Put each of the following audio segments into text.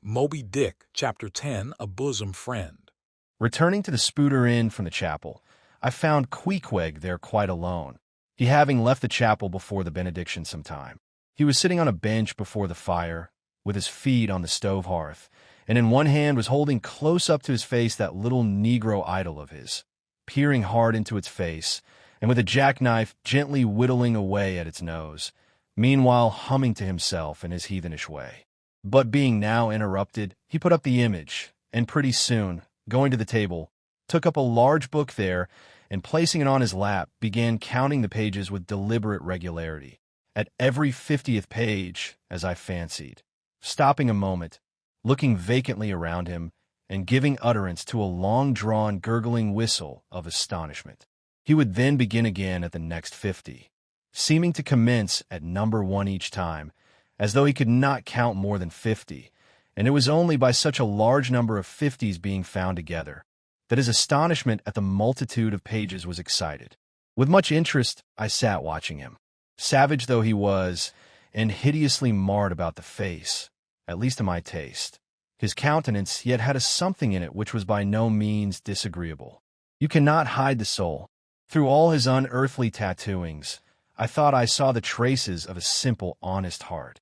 Moby Dick, Chapter 10, A Bosom Friend. Returning to the Spooder Inn from the chapel, I found Queequeg there quite alone, he having left the chapel before the benediction some time. He was sitting on a bench before the fire, with his feet on the stove hearth, and in one hand was holding close up to his face that little Negro idol of his, peering hard into its face, and with a jackknife gently whittling away at its nose, meanwhile humming to himself in his heathenish way. But being now interrupted, he put up the image, and pretty soon, going to the table, took up a large book there, and placing it on his lap, began counting the pages with deliberate regularity, at every 50th page, as I fancied, stopping a moment, looking vacantly around him, and giving utterance to a long-drawn, gurgling whistle of astonishment. He would then begin again at the next 50, seeming to commence at number 1 each time, as though he could not count more than 50, and it was only by such a large number of 50s being found together that his astonishment at the multitude of pages was excited. With much interest, I sat watching him, savage though he was, and hideously marred about the face, at least to my taste. His countenance yet had a something in it which was by no means disagreeable. You cannot hide the soul. Through all his unearthly tattooings, I thought I saw the traces of a simple, honest heart.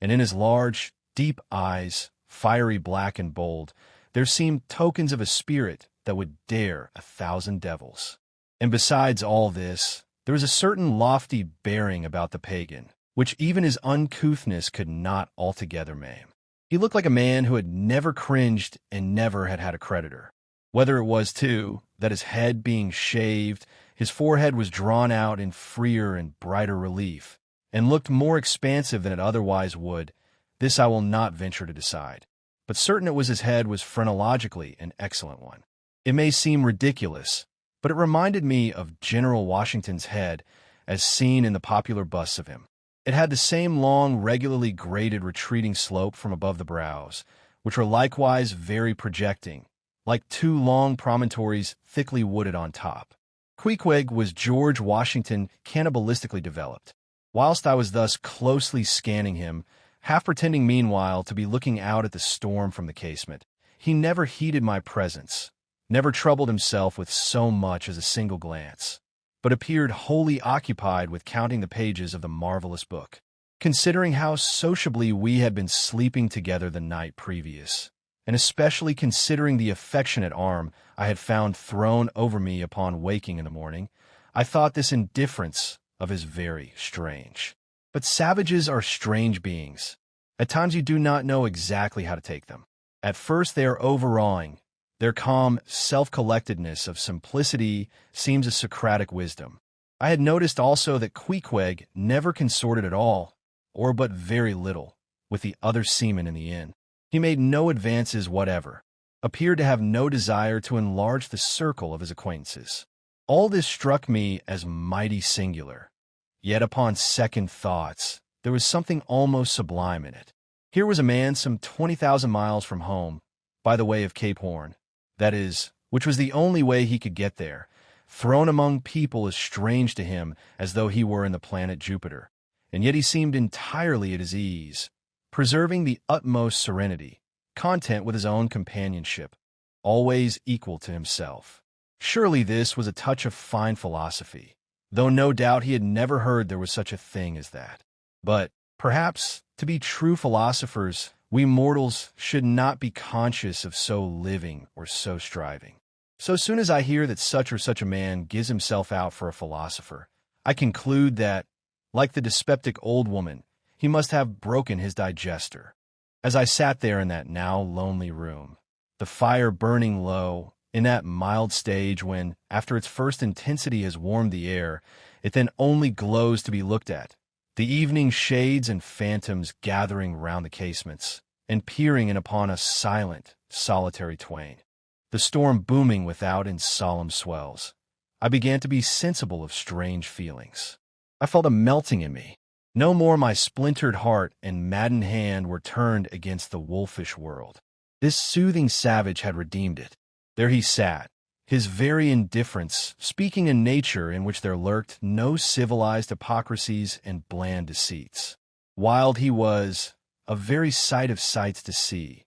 And in his large, deep eyes, fiery black and bold, there seemed tokens of a spirit that would dare 1,000 devils. And besides all this, there was a certain lofty bearing about the pagan, which even his uncouthness could not altogether maim. He looked like a man who had never cringed and never had had a creditor. Whether it was, too, that his head being shaved, his forehead was drawn out in freer and brighter relief, and looked more expansive than it otherwise would, this I will not venture to decide. But certain it was his head was phrenologically an excellent one. It may seem ridiculous, but it reminded me of General Washington's head as seen in the popular busts of him. It had the same long, regularly graded retreating slope from above the brows, which were likewise very projecting, like two long promontories thickly wooded on top. Queequeg was George Washington cannibalistically developed. Whilst I was thus closely scanning him, half pretending meanwhile to be looking out at the storm from the casement, he never heeded my presence, never troubled himself with so much as a single glance, but appeared wholly occupied with counting the pages of the marvelous book. Considering how sociably we had been sleeping together the night previous, and especially considering the affectionate arm I had found thrown over me upon waking in the morning, I thought this indifference of his very strange. But savages are strange beings. At times you do not know exactly how to take them. At first they are overawing. Their calm self-collectedness of simplicity seems a Socratic wisdom. I had noticed also that Queequeg never consorted at all, or but very little, with the other seamen in the inn. He made no advances whatever, appeared to have no desire to enlarge the circle of his acquaintances. All this struck me as mighty singular. Yet upon second thoughts, there was something almost sublime in it. Here was a man some 20,000 miles from home, by the way of Cape Horn, that is, which was the only way he could get there, thrown among people as strange to him as though he were in the planet Jupiter, and yet he seemed entirely at his ease, preserving the utmost serenity, content with his own companionship, always equal to himself. Surely this was a touch of fine philosophy, though no doubt he had never heard there was such a thing as that. But, perhaps, to be true philosophers, we mortals should not be conscious of so living or so striving. So soon as I hear that such or such a man gives himself out for a philosopher, I conclude that, like the dyspeptic old woman, he must have broken his digester. As I sat there in that now lonely room, the fire burning low, in that mild stage when, after its first intensity has warmed the air, it then only glows to be looked at, the evening shades and phantoms gathering round the casements, and peering in upon us silent, solitary twain, the storm booming without in solemn swells, I began to be sensible of strange feelings. I felt a melting in me. No more my splintered heart and maddened hand were turned against the wolfish world. This soothing savage had redeemed it. There he sat, his very indifference speaking a nature in which there lurked no civilized hypocrisies and bland deceits. Wild he was, a very sight of sights to see,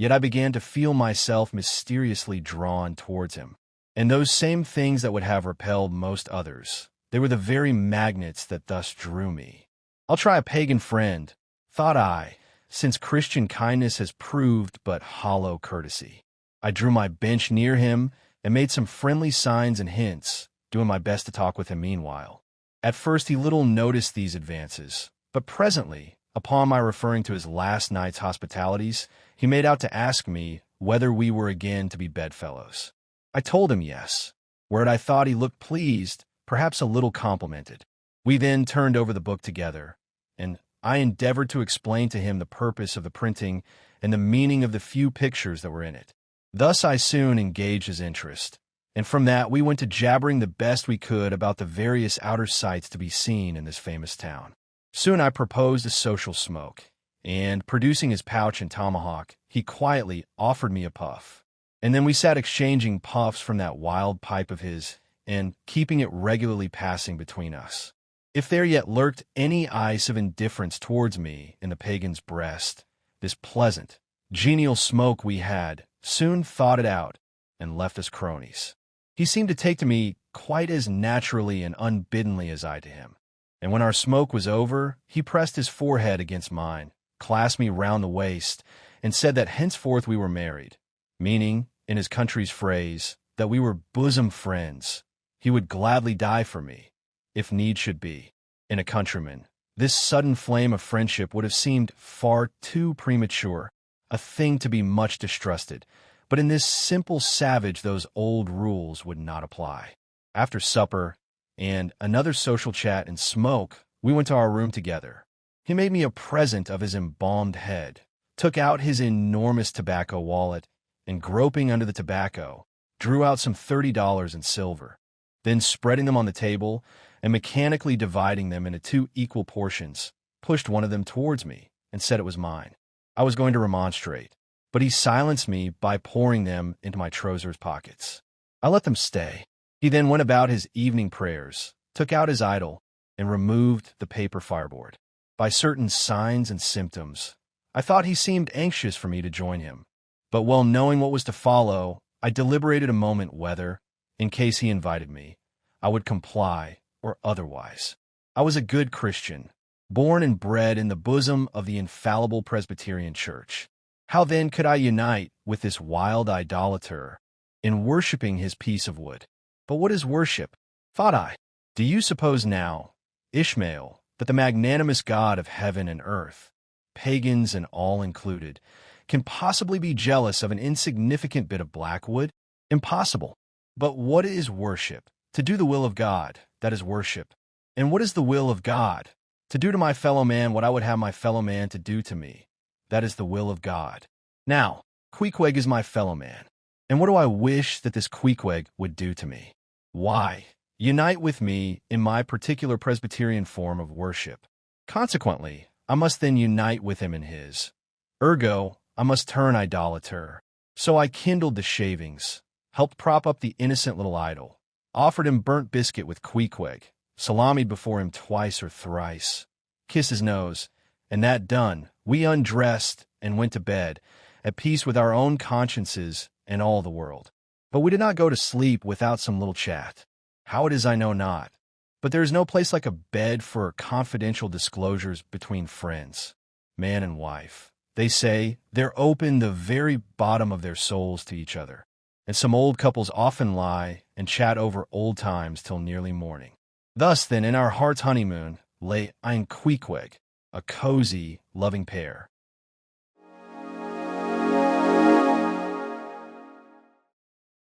Yet I began to feel myself mysteriously drawn towards him. And those same things that would have repelled most others, they were the very magnets that thus drew me. I'll try a pagan friend, thought I, since Christian kindness has proved but hollow courtesy. I drew my bench near him and made some friendly signs and hints, doing my best to talk with him meanwhile. At first he little noticed these advances, but presently, upon my referring to his last night's hospitalities, he made out to ask me whether we were again to be bedfellows. I told him yes, whereat I thought he looked pleased, perhaps a little complimented. We then turned over the book together, and I endeavored to explain to him the purpose of the printing and the meaning of the few pictures that were in it. Thus I soon engaged his interest, and from that we went to jabbering the best we could about the various outer sights to be seen in this famous town. Soon I proposed a social smoke, and, producing his pouch and tomahawk, he quietly offered me a puff. And then we sat exchanging puffs from that wild pipe of his, and keeping it regularly passing between us. If there yet lurked any ice of indifference towards me in the pagan's breast, this pleasant, genial smoke we had soon thawed it out and left us cronies. He seemed to take to me quite as naturally and unbiddenly as I to him. And when our smoke was over, he pressed his forehead against mine, clasped me round the waist, and said that henceforth we were married, meaning, in his country's phrase, that we were bosom friends. He would gladly die for me, if need should be. In a countryman, this sudden flame of friendship would have seemed far too premature, a thing to be much distrusted, but in this simple savage those old rules would not apply. After supper, and another social chat and smoke, we went to our room together. He made me a present of his embalmed head, took out his enormous tobacco wallet, and groping under the tobacco, drew out some $30 in silver. Then spreading them on the table, and mechanically dividing them into 2 equal portions, pushed one of them towards me, and said it was mine. I was going to remonstrate, but he silenced me by pouring them into my trousers pockets. I let them stay. He then went about his evening prayers, took out his idol, and removed the paper fireboard. By certain signs and symptoms, I thought he seemed anxious for me to join him, but well knowing what was to follow, I deliberated a moment whether, in case he invited me, I would comply or otherwise. I was a good Christian, born and bred in the bosom of the infallible Presbyterian Church. How then could I unite with this wild idolater in worshipping his piece of wood? But what is worship? Thought I. Do you suppose now, Ishmael, that the magnanimous God of heaven and earth, pagans and all included, can possibly be jealous of an insignificant bit of black wood? Impossible. But what is worship? To do the will of God, that is worship. And what is the will of God? To do to my fellow man what I would have my fellow man to do to me. That is the will of God. Now, Queequeg is my fellow man. And what do I wish that this Queequeg would do to me? Why, unite with me in my particular Presbyterian form of worship. Consequently, I must then unite with him in his. Ergo, I must turn idolater. So I kindled the shavings, helped prop up the innocent little idol, offered him burnt biscuit with Queequeg, salamied before him twice or thrice, kissed his nose, and that done, we undressed and went to bed, at peace with our own consciences and all the world. But we did not go to sleep without some little chat. How it is I know not, but there is no place like a bed for confidential disclosures between friends, man and wife. They say they're open the very bottom of their souls to each other, and some old couples often lie and chat over old times till nearly morning. Thus, then, in our heart's honeymoon lay I and Queequeg, a cozy, loving pair.